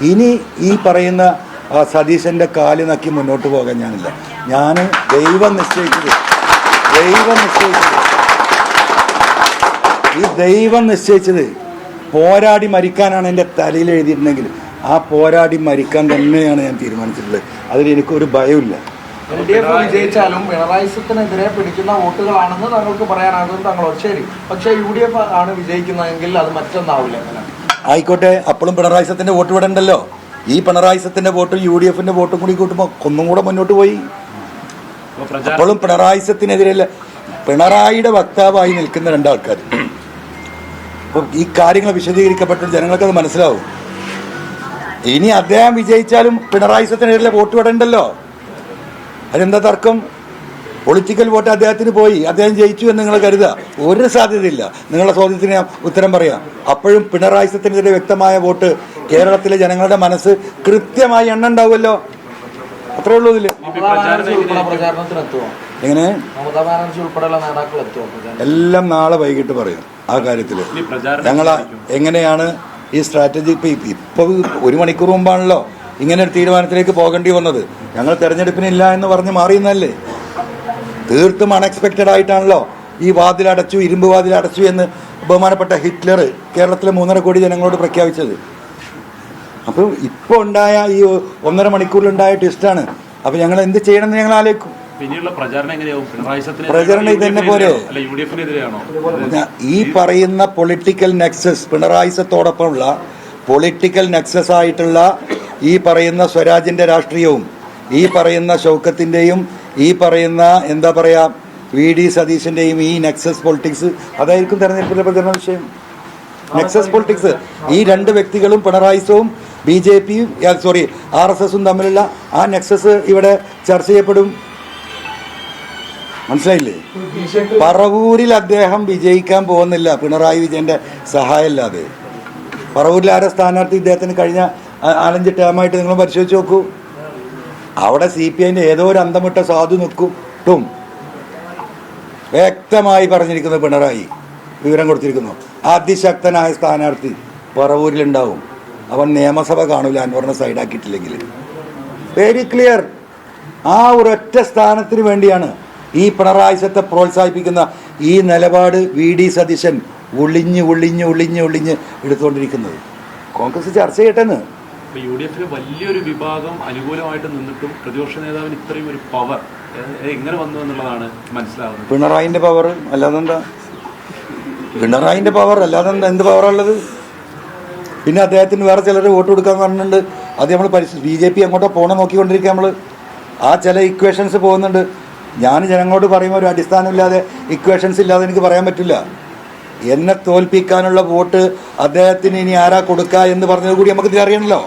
ഇനി ഈ പറയുന്ന സതീശൻ്റെ കാല് നക്കി മുന്നോട്ട് പോകാൻ ഞാനില്ല. ഞാൻ ദൈവം നിശ്ചയിച്ചത് ഈ ദൈവം നിശ്ചയിച്ചത് പോരാടി മരിക്കാനാണ് എൻ്റെ തലയിൽ എഴുതിയിട്ടുണ്ടെങ്കിൽ ആ പോരാടി മരിക്കാൻ തന്നെയാണ് ഞാൻ തീരുമാനിച്ചിട്ടുള്ളത്. അതിൽ എനിക്കൊരു ഭയമില്ല. വിജയിച്ചാലും പിണറായിസത്തിനെതിരെ പിടിക്കുന്ന വോട്ടുകളാണെന്ന് താങ്കൾക്ക് പറയാനാകും താങ്കളോ? ശരി, പക്ഷേ UDF ആണ് വിജയിക്കുന്നതെങ്കിൽ അത് മറ്റൊന്നാവില്ല. ആയിക്കോട്ടെ, അപ്പോഴും പിണറായിസത്തിന്റെ വോട്ട് ഇവിടെ ഉണ്ടല്ലോ. ഈ പിണറായിസത്തിന്റെ വോട്ടും UDFന്റെ വോട്ടും കൂടി കൂട്ടുമ്പോൾ ഒന്നും കൂടെ മുന്നോട്ട് പോയി. അപ്പോഴും പിണറായിസത്തിനെതിരല്ല, പിണറായിയുടെ വക്താവായി നിൽക്കുന്ന രണ്ടാൾക്കാർ. അപ്പം ഈ കാര്യങ്ങൾ വിശദീകരിക്കപ്പെട്ട് ജനങ്ങൾക്കത് മനസ്സിലാവും. ഇനി അദ്ദേഹം വിജയിച്ചാലും പിണറായിസത്തിനെതിരെ വോട്ട് ഇവിടെ ഉണ്ടല്ലോ. അതെന്താ തർക്കം? പൊളിറ്റിക്കൽ വോട്ട് അദ്ദേഹത്തിന് പോയി, അദ്ദേഹം ജയിച്ചു എന്ന് നിങ്ങൾ കരുതുക. ഒരു സാധ്യതയില്ല. നിങ്ങളുടെ ചോദ്യത്തിന് ഞാൻ ഉത്തരം പറയാം. അപ്പോഴും പിണറായിസത്തിനെതിരെ വ്യക്തമായ വോട്ട് കേരളത്തിലെ ജനങ്ങളുടെ മനസ്സ് കൃത്യമായി എണ്ണ ഉണ്ടാവുമല്ലോ. അത്രേ ഉള്ളൂ ഇതില്. എങ്ങനെ എല്ലാം നാളെ വൈകിട്ട് പറയും ആ കാര്യത്തില്. ഞങ്ങൾ എങ്ങനെയാണ് ഈ സ്ട്രാറ്റജി ഇപ്പൊ 1 മണിക്കൂർ മുമ്പാണല്ലോ ഇങ്ങനെ ഒരു തീരുമാനത്തിലേക്ക് പോകേണ്ടി വന്നത്. ഞങ്ങൾ തെരഞ്ഞെടുപ്പിനില്ല എന്ന് പറഞ്ഞ് മാറിയെന്നല്ലേ. തീർത്തും അൺഎക്സ്പെക്റ്റഡ് ആയിട്ടാണല്ലോ ഈ വാതിലടച്ചു, ഇരുമ്പ് വാതിലടച്ചു എന്ന് ബഹുമാനപ്പെട്ട ഹിറ്റ്ലർ കേരളത്തിലെ 3.5 കോടി ജനങ്ങളോട് പ്രഖ്യാപിച്ചത്. അപ്പോൾ ഇപ്പോൾ ഉണ്ടായ ഈ 1.5 മണിക്കൂറിലുണ്ടായ ട്വിസ്റ്റാണ്. അപ്പോൾ ഞങ്ങൾ എന്ത് ചെയ്യണമെന്ന് ഞങ്ങൾ ആലോചിക്കും. പ്രചരണം ഇതന്നെ പോലെ ഈ പറയുന്ന പൊളിറ്റിക്കൽ നെക്സസ്, പിണറായിസത്തോടൊപ്പമുള്ള പൊളിറ്റിക്കൽ നെക്സസ് ആയിട്ടുള്ള ഈ പറയുന്ന സ്വരാജിന്റെ രാഷ്ട്രീയവും ഈ പറയുന്ന ഷൗക്കത്തിന്റെയും ഈ പറയുന്ന എന്താ പറയാ VD സതീശന്റെയും ഈ നെക്സസ് പൊളിറ്റിക്സ് അതായിരിക്കും തെരഞ്ഞെടുപ്പിലെ പ്രചരണ വിഷയം. Nexus politics. ഈ 2 വ്യക്തികളും പിണറായിസവും BJPയും RSSും തമ്മിലുള്ള ആ നെക്സസ് ഇവിടെ ചർച്ച ചെയ്യപ്പെടും. മനസ്സിലായില്ലേ? പറവൂരിൽ അദ്ദേഹം വിജയിക്കാൻ പോകുന്നില്ല പിണറായി വിജയന്റെ സഹായമില്ലാതെ. പറവൂരിൽ ആരെ സ്ഥാനാർത്ഥി ഇദ്ദേഹത്തിന് കഴിഞ്ഞ 4-5 ടേമായിട്ട് നിങ്ങൾ പരിശോധിച്ച് നോക്കൂ. അവിടെ CPIന്റെ ഏതോ ഒരു അന്തമിട്ട സാധു നിൽക്കും. വ്യക്തമായി പറഞ്ഞിരിക്കുന്നു, പിണറായി വിവരം കൊടുത്തിരിക്കുന്നു. അതിശക്തനായ സ്ഥാനാർത്ഥി പറവൂരിലുണ്ടാവും. അവൻ നിയമസഭ കാണൂല അൻവറിനെ സൈഡാക്കിയിട്ടില്ലെങ്കിൽ. Very clear. ആ ഒരൊറ്റ സ്ഥാനത്തിന് വേണ്ടിയാണ് ഈ പിണറായിസത്തെ പ്രോത്സാഹിപ്പിക്കുന്ന ഈ നിലപാട് VD സതീശൻ ഒളിഞ്ഞ് എടുത്തുകൊണ്ടിരിക്കുന്നത്. കോൺഗ്രസ് ചർച്ച ചെയ്യട്ടെന്ന്. UDF വലിയൊരു വിഭാഗം അനുകൂലമായിട്ട് നിന്നിട്ടും പ്രതിപക്ഷ നേതാവിന് ഇത്രയും ഒരു പവർ എങ്ങനെ വന്നു എന്നുള്ളതാണ് മനസ്സിലാവുന്നത്. പിണറായിന്റെ പവർ അല്ലാതെന്താ? പിണറായിന്റെ പവർ അല്ലാതെന്താ? എന്ത് പവറുള്ളത്? പിന്നെ അദ്ദേഹത്തിന് വേറെ ചിലർ വോട്ട് കൊടുക്കാൻ പറഞ്ഞിട്ടുണ്ട്. അത് നമ്മൾ BJP അങ്ങോട്ടോ പോണ നോക്കിക്കൊണ്ടിരിക്കുക. നമ്മൾ ആ ചില ഇക്വേഷൻസ് പോകുന്നുണ്ട്. ഞാൻ ജനങ്ങളോട് പറയുമ്പോൾ ഒരു അടിസ്ഥാനമില്ലാതെ ഇക്വേഷൻസ് ഇല്ലാതെ എനിക്ക് പറയാൻ പറ്റില്ല. എന്നെ തോൽപ്പിക്കാനുള്ള വോട്ട് അദ്ദേഹത്തിന് ഇനി ആരാ കൊടുക്കുക എന്ന് പറഞ്ഞത് കൂടി നമുക്ക് അറിയണമല്ലോ.